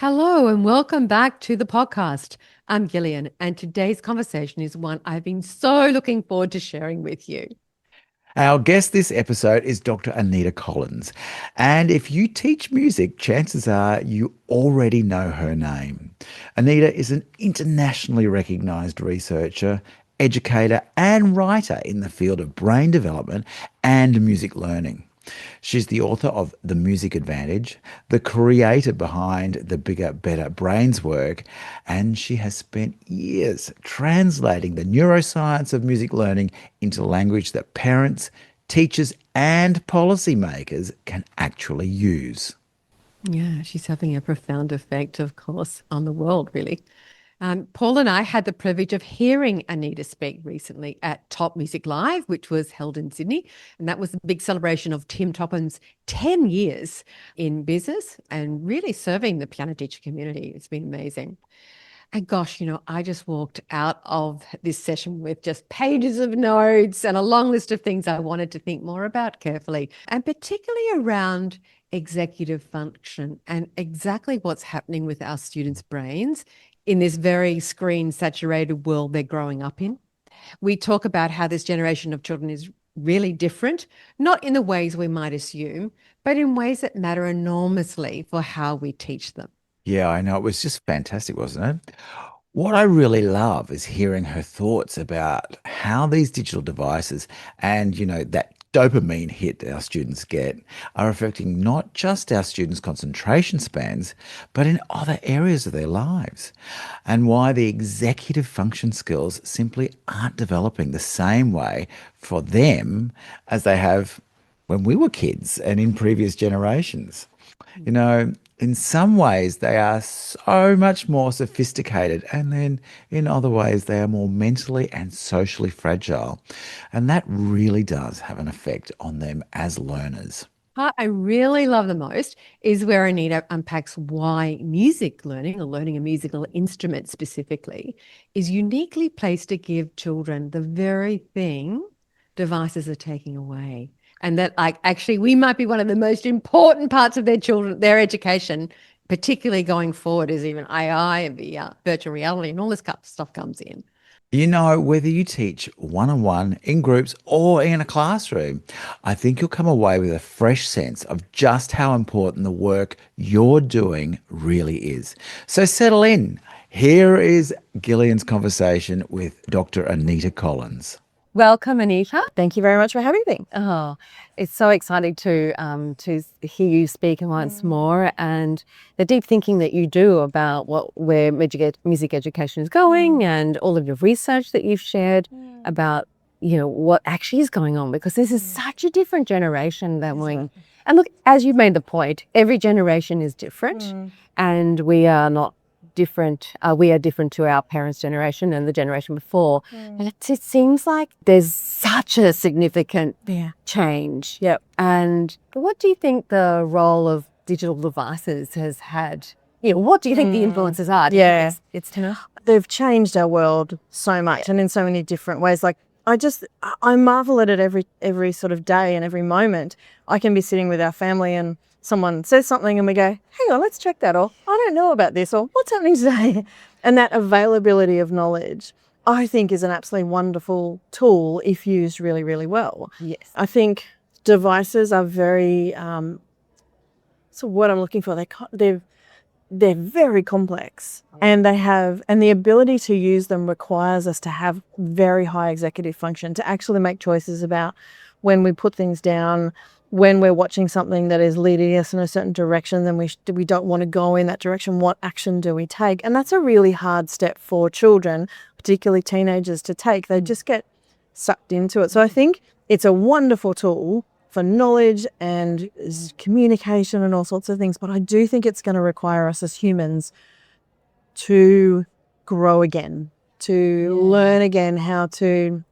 Hello and welcome back to the podcast. I'm Gillian, and today's conversation is one I've been so looking forward to sharing with you. Our guest this episode is Dr. Anita Collins. And if you teach music, chances are you already know her name. Anita is an internationally recognized researcher, educator, and writer in the field of brain development and music learning. She's the author of The Music Advantage, the creator behind the Bigger, Better Brains work, and she has spent years translating the neuroscience of music learning into language that parents, teachers, and policymakers can actually use. Yeah, she's having a profound effect, of course, on the world, really. Paul and I had the privilege of hearing Anita speak recently at Top Music Live, which was held in Sydney. And that was a big celebration of Tim Topham's 10 years in business and really serving the piano teacher community. It's been amazing. And gosh, I just walked out of this session with just pages of notes and a long list of things I wanted to think more about carefully, and particularly around executive function and exactly what's happening with our students' brains in this very screen saturated world they're growing up in. We talk about how this generation of children is really different, not in the ways we might assume, but in ways that matter enormously for how we teach them. Yeah, I know. It was just fantastic, wasn't it? What I really love is hearing her thoughts about how these digital devices and, that dopamine hit our students get are affecting not just our students' concentration spans, but in other areas of their lives. And why the executive function skills simply aren't developing the same way for them as they have when we were kids and in previous generations. You know, in some ways, they are so much more sophisticated, and then in other ways, they are more mentally and socially fragile. And that really does have an effect on them as learners. Part I really love the most is where Anita unpacks why music learning or learning a musical instrument specifically is uniquely placed to give children the very thing devices are taking away. And that actually we might be one of the most important parts of their education, particularly going forward as even AI and VR, virtual reality and all this kind of stuff comes in. Whether you teach one on one, in groups, or in a classroom, I think you'll come away with a fresh sense of just how important the work you're doing really is. So settle in. Here is Gillian's conversation with Dr. Anita Collins. Welcome, Anita. Thank you very much for having me. Oh, it's so exciting to hear you speak once more, and the deep thinking that you do about where music education is going, and all of your research that you've shared about what actually is going on, because this is such a different generation than we. And look, as you made the point, every generation is different, and we are not different. We are different to our parents' generation and the generation before. And it seems like there's such a significant change. Yep. And what do you think the role of digital devices has had? What do you think the influences are? Yeah, they've changed our world so much and in so many different ways. Like I marvel at it every sort of day and every moment. I can be sitting with our family and someone says something and we go, hang on, let's check that, or I don't know about this, or what's happening today? And that availability of knowledge, I think, is an absolutely wonderful tool if used really, really well. Yes. I think devices are very, so what I'm looking for, they're very complex, and the ability to use them requires us to have very high executive function, to actually make choices about when we put things down, when we're watching something that is leading us in a certain direction, then we don't want to go in that direction. What action do we take? And that's a really hard step for children, particularly teenagers, to take. They just get sucked into it. So I think it's a wonderful tool for knowledge and communication and all sorts of things. But I do think it's going to require us as humans to grow again, to learn again how to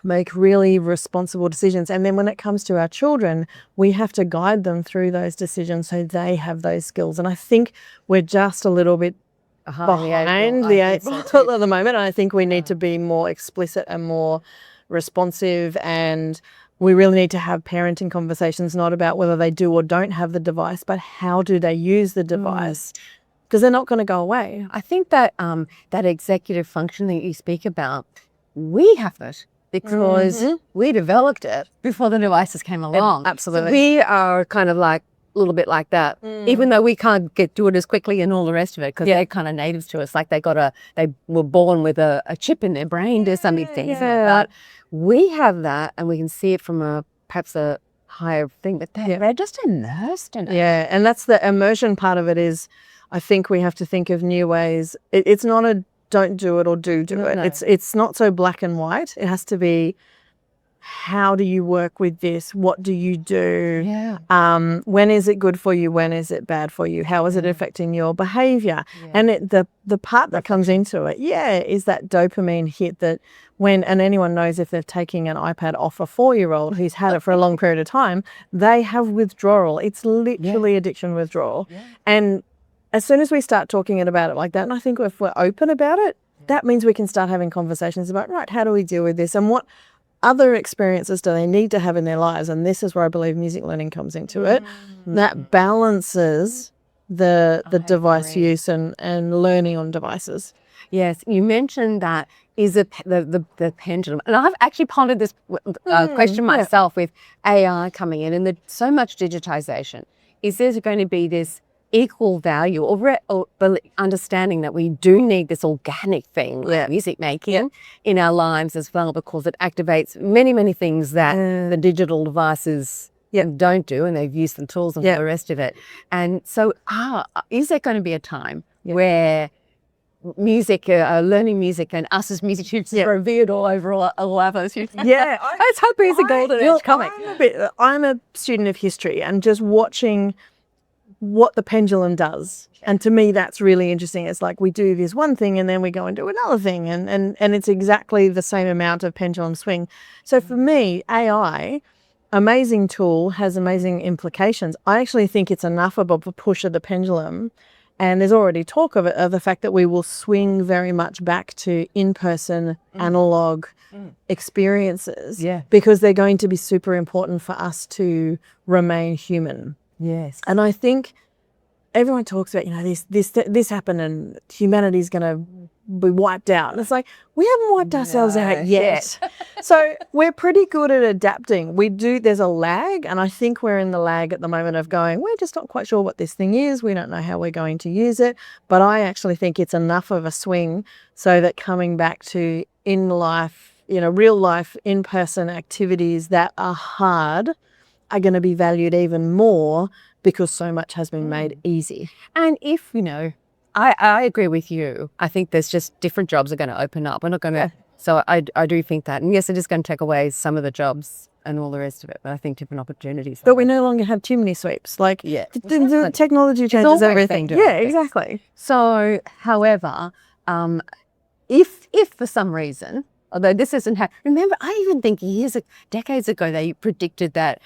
make really responsible decisions. And then when it comes to our children, we have to guide them through those decisions so they have those skills. And I think we're just a little bit behind the eight ball at the moment. And I think we need to be more explicit and more responsive, and we really need to have parenting conversations, not about whether they do or don't have the device, but how do they use the device because they're not going to go away. I think that that executive function that you speak about, we have it because we developed it before the devices came along. Absolutely. So we are kind of like a little bit like that, even though we can't do it as quickly and all the rest of it, because they're kind of natives to us. Like they were born with a chip in their brain or something. Things like that. We have that, and we can see it from perhaps a higher thing, but they're just immersed in it. Yeah, and that's the immersion part of it. Is I think we have to think of new ways. It's not a don't do it or do it. No. It's not so black and white. It has to be, how do you work with this? What do you do? Yeah. When is it good for you? When is it bad for you? How is it affecting your behavior? Yeah. And the part that comes into it, is that dopamine hit that and anyone knows if they're taking an iPad off a 4-year-old who's had it for a long period of time, they have withdrawal. It's literally addiction withdrawal. Yeah. And as soon as we start talking about it like that, and I think if we're open about it, that means we can start having conversations about, right, how do we deal with this? And what other experiences do they need to have in their lives? And this is where I believe music learning comes into it. That balances the device use and learning on devices. Yes, you mentioned that is the pendulum. And I've actually pondered this question myself with AI coming in and so much digitization. Is there going to be this equal value or understanding that we do need this organic thing, like music making, in our lives as well, because it activates many, many things that the digital devices don't do, and they've used the tools and all the rest of it. And so is there going to be a time where music, learning music and us as music students are veered all over all of us? Yeah. Let's hope there's a golden age coming. I'm a student of history and just watching what the pendulum does. And to me, that's really interesting. It's like we do this one thing and then we go and do another thing. And it's exactly the same amount of pendulum swing. So for me, AI, amazing tool, has amazing implications. I actually think it's enough of a push of the pendulum. And there's already talk of the fact that we will swing very much back to in-person analog experiences because they're going to be super important for us to remain human. Yes. And I think everyone talks about, this happened and humanity's going to be wiped out. And it's like, we haven't wiped ourselves out yet. So we're pretty good at adapting. There's a lag, and I think we're in the lag at the moment of going, we're just not quite sure what this thing is. We don't know how we're going to use it. But I actually think it's enough of a swing so that coming back to in life, real life, in-person activities that are hard are going to be valued even more because so much has been made easy. And if, I agree with you. I think there's just different jobs are going to open up. We're not going to, so I do think that. And yes, it is going to take away some of the jobs and all the rest of it, but I think different opportunities. But we no longer have chimney sweeps. Like the technology changes everything. Yeah, exactly. So, however, if for some reason, although this isn't remember, I even think decades ago, they predicted that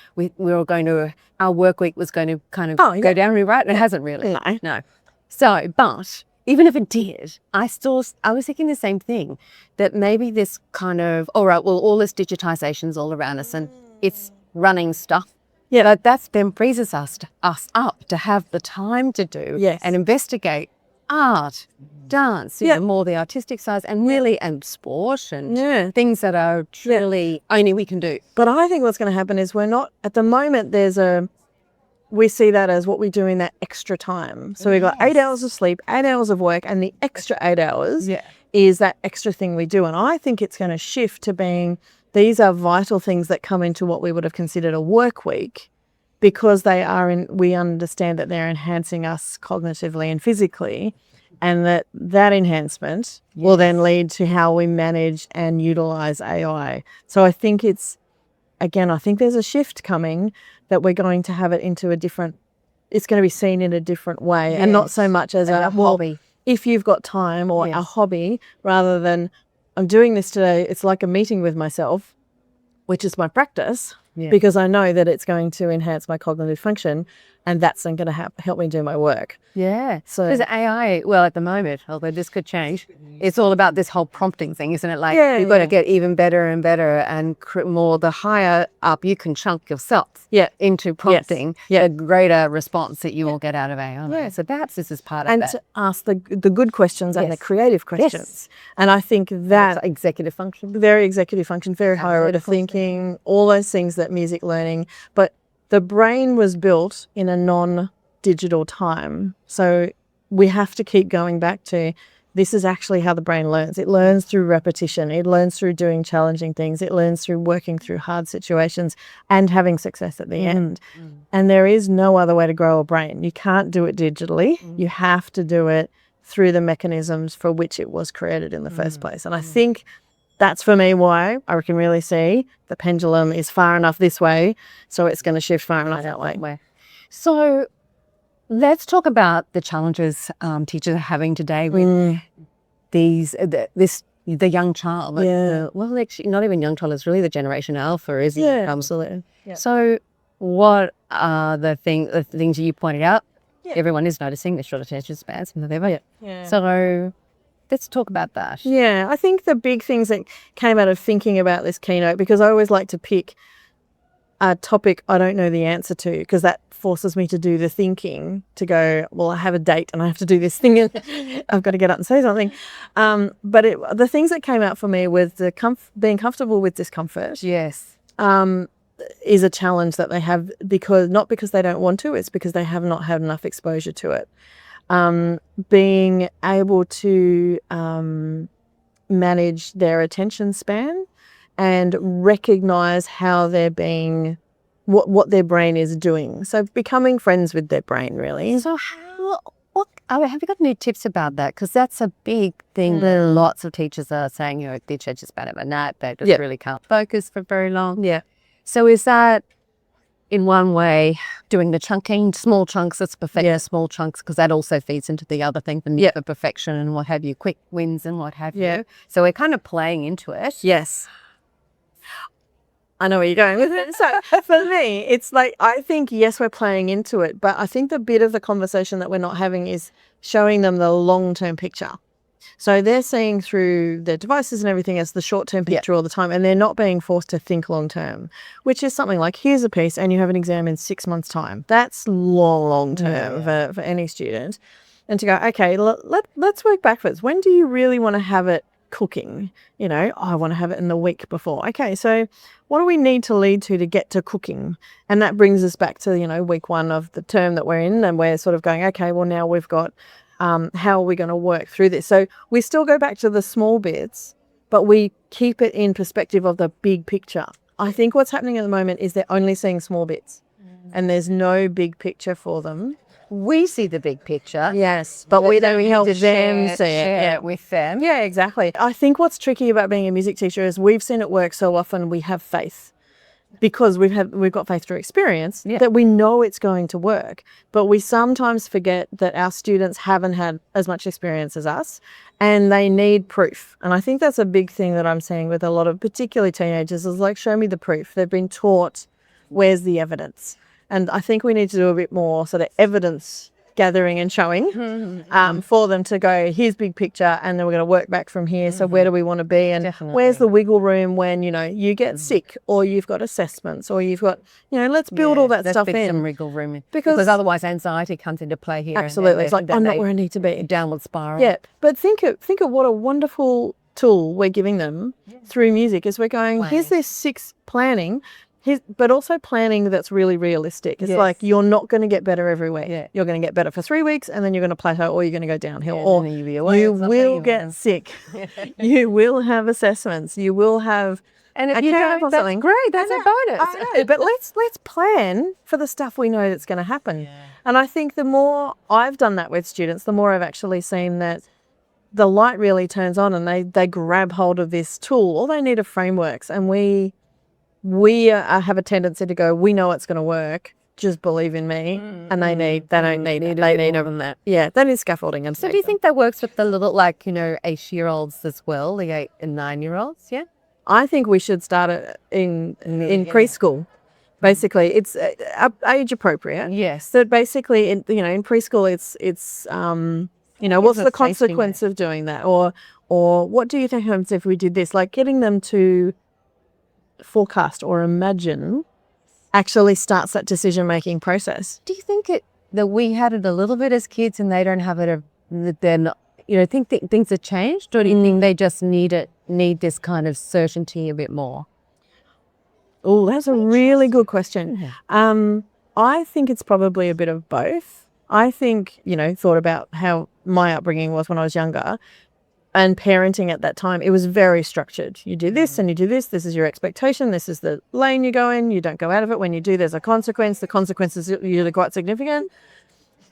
our work week was going to kind of go down, right? And it hasn't really. No. So, but even if it did, I was thinking the same thing, that maybe this kind of, all right, well, all this digitization's all around us and it's running stuff. Yeah, that then frees us up to have the time to do and investigate art, dance, more the artistic sides, and really, and sport and things that are truly only we can do. But I think what's going to happen is we're not, at the moment, we see that as what we do in that extra time. So we've got 8 hours of sleep, 8 hours of work, and the extra 8 hours is that extra thing we do. And I think it's going to shift to being, these are vital things that come into what we would have considered a work week, because we understand that they're enhancing us cognitively and physically, and that enhancement will then lead to how we manage and utilize AI. So I think there's a shift coming, that we're going to have it into it's going to be seen in a different way, and not so much as a hobby. If you've got time, or a hobby, rather than I'm doing this today, it's like a meeting with myself, which is my practice. because I know that it's going to enhance my cognitive function, and that's then going to help me do my work. Yeah. So Because AI, well, at the moment, although this could change, it's all about this whole prompting thing, isn't it? Like, you've got to get even better and better, and more the higher up you can chunk yourself into prompting, the greater response that you will get out of AI. Yeah. So perhaps this is part of and that. to ask the good questions and the creative questions. And I think that Executive function. very executive function, very higher order thinking, all those things that music learning. But the brain was built in a non-digital time. So we have to keep going back to this is actually how the brain learns. It learns through repetition. It learns through doing challenging things. It learns through working through hard situations and having success at the end. And there is no other way to grow a brain. You can't do it digitally. You have to do it through the mechanisms for which it was created in the first place. And I think that's for me why I can really see the pendulum is far enough this way, so it's going to shift far enough that way. So let's talk about the challenges teachers are having today with the young child. Well, actually, not even young child, it's really the generation alpha, isn't it? Absolutely. So what are the things you pointed out? Everyone is noticing the short attention spans. So let's talk about that. Yeah, I think the big things that came out of thinking about this keynote, because I always like to pick a topic I don't know the answer to, because that forces me to do the thinking, to go, well, I have a date and I have to do this thing and I've got to get up and say something. But the things that came out for me was being comfortable with discomfort. Yes. Is a challenge that they have, not because they don't want to, it's because they have not had enough exposure to it. Being able to manage their attention span and recognize how they're being, what their brain is doing. So becoming friends with their brain, really. So have you got any tips about that? Because that's a big thing that lots of teachers are saying, their attention span at night, they just really can't focus for very long. Yeah. So is that, in one way, doing the chunking, small chunks, let's perfect small chunks, because that also feeds into the other thing, the need for perfection and what have you, quick wins and what have you. So we're kind of playing into it. Yes. I know where you're going with it. So for me, it's like, I think, yes, we're playing into it, but I think the bit of the conversation that we're not having is showing them the long-term picture. So they're seeing through their devices and everything as the short-term picture all the time, and they're not being forced to think long-term, which is something like, here's a piece and you have an exam in 6 months' time. That's long-term for any student. And to go, okay, let's work backwards. When do you really want to have it cooking? I want to have it in the week before. Okay, so what do we need to lead to get to cooking? And that brings us back to, week 1 of the term that we're in, and we're sort of going, okay, well, now we've got how are we going to work through this? So we still go back to the small bits, but we keep it in perspective of the big picture. I think what's happening at the moment is they're only seeing small bits and there's no big picture for them. We see the big picture. Yes, but we don't help them see it with them. Yeah, exactly. I think what's tricky about being a music teacher is we've seen it work so often. We have faith, because we've got faith through experience that we know it's going to work. But we sometimes forget that our students haven't had as much experience as us and they need proof. And I think that's a big thing that I'm seeing with a lot of particularly teenagers is like, show me the proof. They've been taught, where's the evidence? And I think we need to do a bit more sort of evidence gathering and showing for them to go, here's big picture, and then we're going to work back from here. So where do we want to be? And where's the wiggle room when, you get sick or you've got assessments or you've got, let's build all that stuff in. Some wiggle room. Because otherwise anxiety comes into play here. Absolutely. It's like, I'm not where I need to be. Downward spiral. Yeah. But think of what a wonderful tool we're giving them through music is we're going, here's this 6 planning, but also planning that's really realistic. It's like you're not going to get better every week. Yeah. You're going to get better for 3 weeks and then you're going to plateau or you're going to go downhill. Or you will get sick. You will have assessments. You will have and if you don't, that's something great. That's a bonus. I know, but let's plan for the stuff we know that's going to happen. Yeah. And I think the more I've done that with students, the more I've actually seen that the light really turns on and they grab hold of this tool. All they need are frameworks, and we have a tendency to go, we know it's going to work, just believe in me. And they don't need it. They need more than that. Yeah, that is scaffolding. So do you think that works with the little, 8-year-olds as well, the 8 and 9-year-olds? Yeah. I think we should start it in preschool. Basically, it's age appropriate. Yes. So basically, in preschool, it's what's the consequence of doing that, or what do you think happens if we did this? Like getting them to forecast or imagine actually starts that decision-making process. Do you think that we had it a little bit as kids and they don't have it, that they're not, think that things have changed, or do you think they just need this kind of certainty a bit more? Oh, that's a really good question. I think it's probably a bit of both. I think, thought about how my upbringing was when I was younger, and parenting at that time, it was very structured. You do this and you do this. This is your expectation. This is the lane you go in. You don't go out of it. When you do, there's a consequence. The consequence is usually quite significant.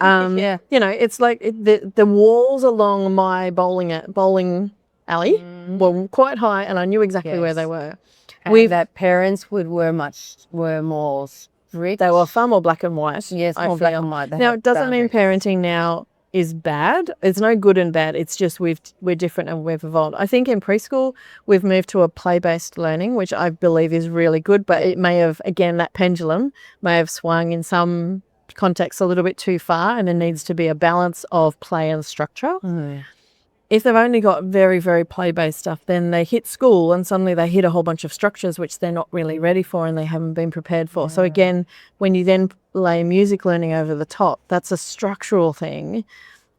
It's like the walls along my bowling alley were quite high, and I knew exactly where they were. That parents were more strict. They were far more black and white. Yes, more black and white. Now, it doesn't mean parenting now is bad. It's no good and bad. It's just we're different and we've evolved. I think in preschool we've moved to a play-based learning, which I believe is really good, but it may have, again, that pendulum may have swung in some contexts a little bit too far, and there needs to be a balance of play and structure. If they've only got very, very play-based stuff, then they hit school and suddenly they hit a whole bunch of structures which they're not really ready for and they haven't been prepared for. So again, when you then lay music learning over the top, that's a structural thing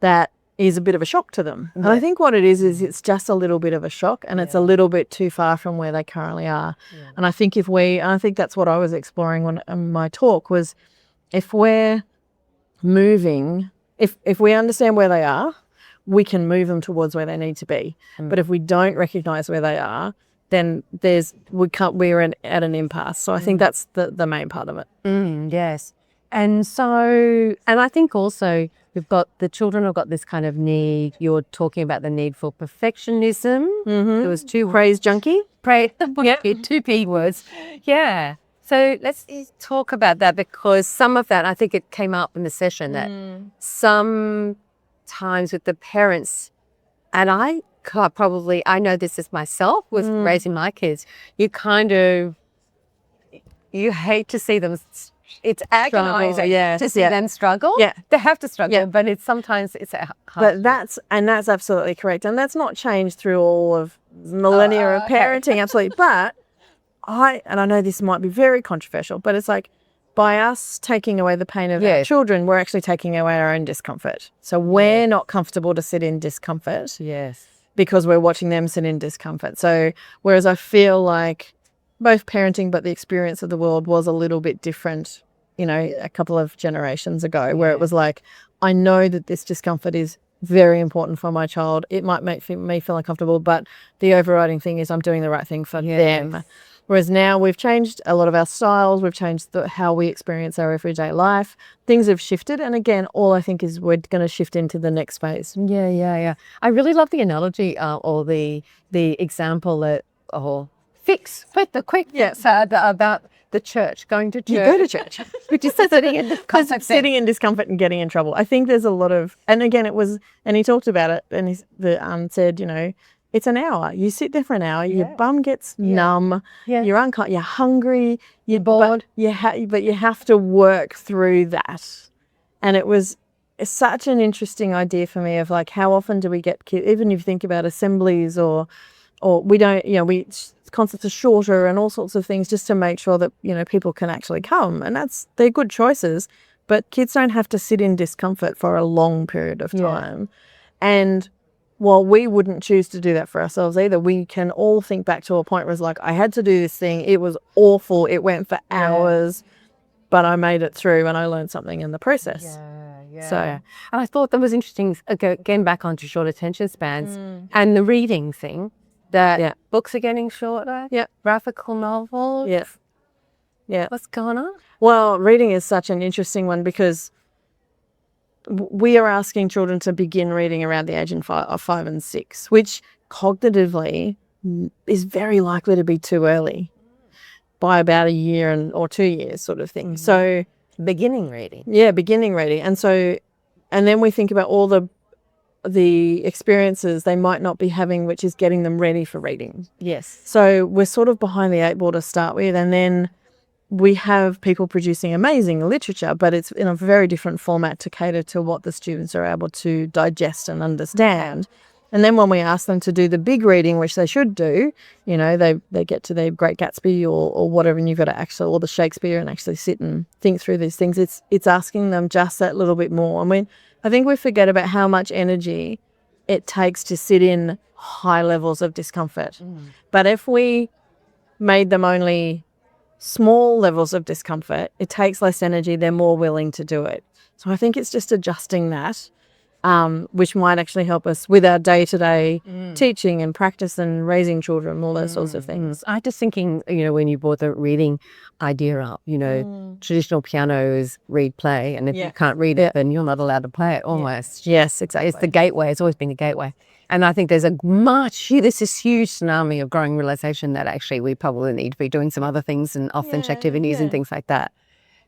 that is a bit of a shock to them. And I think what it is it's just a little bit of a shock, and it's a little bit too far from where they currently are. And I think I think that's what I was exploring when my talk was, if we're moving, if we understand where they are, we can move them towards where they need to be. But if we don't recognise where they are, then we're at an impasse. So I think that's the main part of it. Yes. And I think also the children have got this kind of need. You're talking about the need for perfectionism. There was two praise junkie. Two P words. Yeah. So let's talk about that, because some of that, I think it came up in the session, that sometimes with the parents, and I know this is myself with raising my kids, you hate to see them. It's agonizing to see them struggle. Yeah, they have to struggle, but it's sometimes hard. But that's absolutely correct, and that's not changed through all of millennia of parenting. Absolutely, but I know this might be very controversial, but it's like, by us taking away the pain of our children, we're actually taking away our own discomfort. So we're not comfortable to sit in discomfort. Yes, because we're watching them sit in discomfort. So whereas I feel like both parenting but the experience of the world was a little bit different, a couple of generations ago, where it was like, I know that this discomfort is very important for my child. It might make me feel uncomfortable, but the overriding thing is I'm doing the right thing for them. Whereas now we've changed a lot of our styles, we've changed how we experience our everyday life. Things have shifted, and again, all I think is we're going to shift into the next phase. Yeah. I really love the analogy or the example that with the quick fix about the church, going to church. You go to church. Which is sitting in discomfort. Sitting in discomfort and getting in trouble. I think there's a lot of, and again, and he talked about it, and he said, it's an hour. You sit there for an hour. Your bum gets numb. You're uncomfortable. You're hungry. You're bored. But you have to work through that. And it's such an interesting idea for me of like, how often do we get kids? Even if you think about assemblies or we don't. Concerts are shorter and all sorts of things just to make sure that people can actually come. And they're good choices. But kids don't have to sit in discomfort for a long period of time. And while we wouldn't choose to do that for ourselves either, we can all think back to a point where it's like, I had to do this thing. It was awful. It went for hours, but I made it through and I learned something in the process. So, and I thought that was interesting, again, back onto short attention spans and the reading thing, that books are getting shorter. Graphical novels. What's going on? Well, reading is such an interesting one because we are asking children to begin reading around the age of 5 and 6, which cognitively is very likely to be too early, by about a year or 2 years sort of thing. So beginning reading. Yeah, beginning reading. And then we think about all the experiences they might not be having, which is getting them ready for reading. Yes. So we're sort of behind the 8 ball to start with, and then we have people producing amazing literature, but it's in a very different format to cater to what the students are able to digest and understand. And then when we ask them to do the big reading, which they should do, they get to their Great Gatsby or whatever, and you've got to actually, or the Shakespeare, and actually sit and think through these things. It's asking them just that little bit more. I think we forget about how much energy it takes to sit in high levels of discomfort. But if we made them only small levels of discomfort, it takes less energy, they're more willing to do it. So I think it's just adjusting that, which might actually help us with our day-to-day teaching and practice and raising children, all those sorts of things. I just thinking, when you brought the reading idea up, traditional piano is read, play, and if you can't read it, then you're not allowed to play it almost. Yes, exactly. It's the gateway. It's always been a gateway. And I think there's this huge tsunami of growing realization that actually we probably need to be doing some other things and off-bench activities and things like that,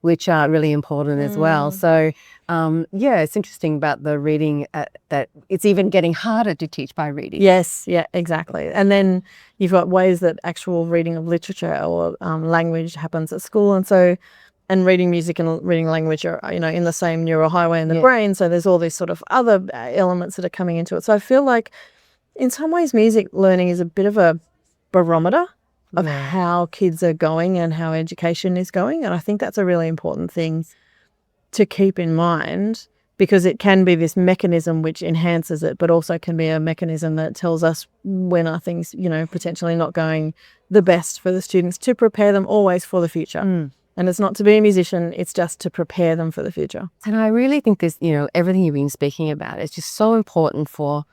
which are really important as well. So, it's interesting about the reading, that it's even getting harder to teach by reading. Yes, yeah, exactly. And then you've got ways that actual reading of literature or language happens at school. And reading music and reading language are, in the same neural highway in the brain. So there's all these sort of other elements that are coming into it. So I feel like in some ways music learning is a bit of a barometer of how kids are going and how education is going. And I think that's a really important thing to keep in mind, because it can be this mechanism which enhances it, but also can be a mechanism that tells us when are things, potentially not going the best for the students, to prepare them always for the future. And it's not to be a musician, it's just to prepare them for the future. And I really think this, everything you've been speaking about is just so important for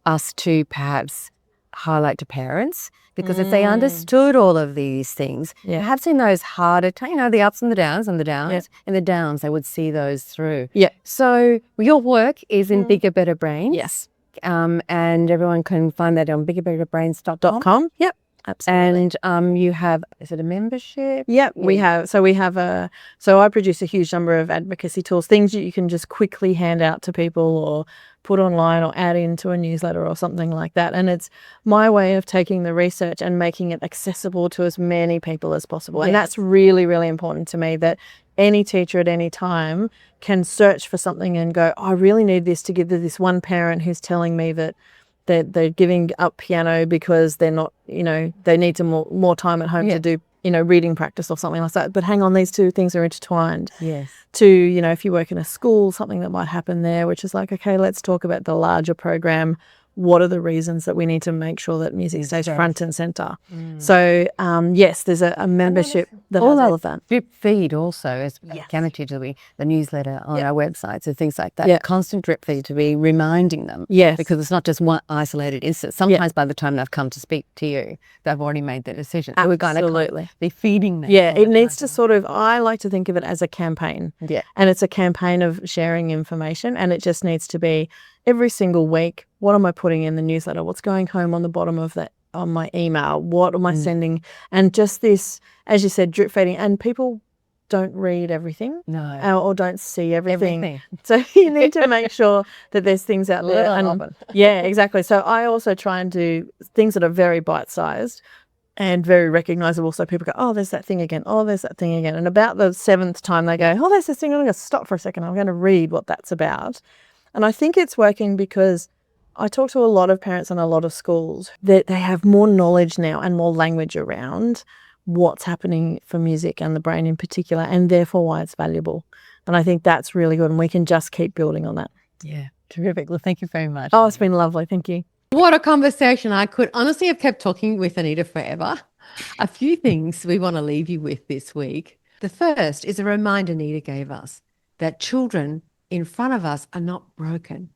us to perhaps highlight to parents, because if they understood all of these things, perhaps in those harder, the ups and the downs and the downs and the downs, they would see those through. Yeah. So your work is in Bigger Better Brains. Yes. And everyone can find that on biggerbetterbrains.com. Yep. Absolutely. And you have, is it a membership? Yep, we have. So I produce a huge number of advocacy tools, things that you can just quickly hand out to people or put online or add into a newsletter or something like that. And it's my way of taking the research and making it accessible to as many people as possible. And that's really, really important to me, that any teacher at any time can search for something and go, I really need this to give to this one parent who's telling me that they're giving up piano because they're not, they need some more time at home to do, reading practice or something like that. But hang on, these two things are intertwined. Yes. To, if you work in a school, something that might happen there, which is like, okay, let's talk about the larger program. What are the reasons that we need to make sure that music stays front and center? So, yes, there's a membership that has all of that. Drip feed also, as Canada to be the newsletter on our websites and things like that. Constant drip feed to be reminding them. Yes. Because it's not just one isolated instance. Sometimes by the time they've come to speak to you, they've already made the decision. So we're going to be feeding them. Yeah, it needs to sort of, I like to think of it as a campaign. Yeah. And it's a campaign of sharing information, and it just needs to be every single week. What am I putting in the newsletter? What's going home on the bottom of that, on my email? What am I sending? And just this, as you said, drip feeding. And people don't read everything. No. Or don't see everything. So you need to make sure that there's things out there. And yeah, exactly. So I also try and do things that are very bite-sized and very recognizable, so people go, oh, there's that thing again. Oh, there's that thing again. And about the seventh time they go, oh, there's this thing. I'm going to stop for a second. I'm going to read what that's about. And I think it's working because I talk to a lot of parents and a lot of schools that they have more knowledge now and more language around what's happening for music and the brain in particular, and therefore why it's valuable. And I think that's really good, and we can just keep building on that. Yeah, terrific. Well, thank you very much. Oh, it's been lovely. Thank you. What a conversation. I could honestly have kept talking with Anita forever. A few things we want to leave you with this week. The first is a reminder Anita gave us that children in front of us are not broken,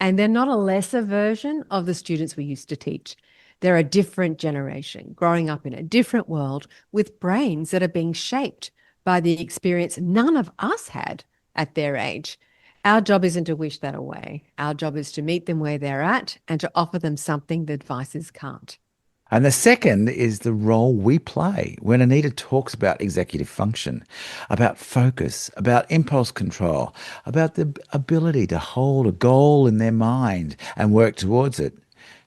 and they're not a lesser version of the students we used to teach. They're a different generation growing up in a different world with brains that are being shaped by the experience none of us had at their age. Our job isn't to wish that away. Our job is to meet them where they're at and to offer them something that devices can't. And the second is the role we play when Anita talks about executive function, about focus, about impulse control, about the ability to hold a goal in their mind and work towards it.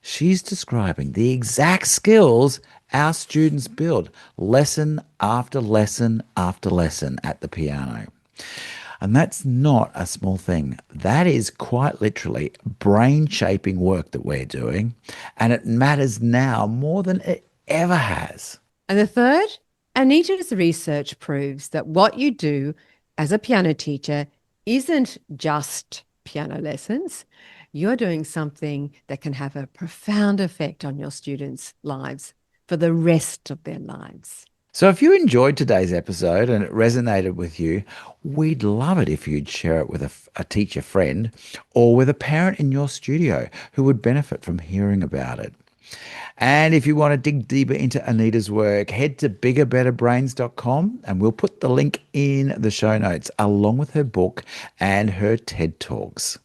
She's describing the exact skills our students build lesson after lesson after lesson at the piano. And that's not a small thing. That is quite literally brain-shaping work that we're doing, and it matters now more than it ever has. And the third, Anita's research proves that what you do as a piano teacher isn't just piano lessons. You're doing something that can have a profound effect on your students' lives for the rest of their lives. So if you enjoyed today's episode and it resonated with you, we'd love it if you'd share it with a teacher friend or with a parent in your studio who would benefit from hearing about it. And if you want to dig deeper into Anita's work, head to biggerbetterbrains.com and we'll put the link in the show notes along with her book and her TED Talks.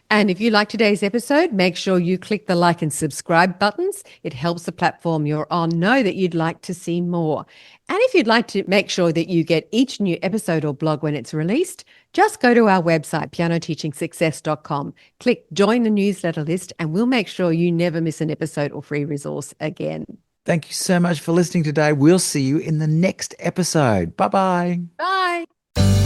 And if you like today's episode, make sure you click the like and subscribe buttons. It helps the platform you're on know that you'd like to see more. And if you'd like to make sure that you get each new episode or blog when it's released, just go to our website, pianoteachingsuccess.com, click join the newsletter list, and we'll make sure you never miss an episode or free resource again. Thank you so much for listening today. We'll see you in the next episode. Bye-bye. Bye.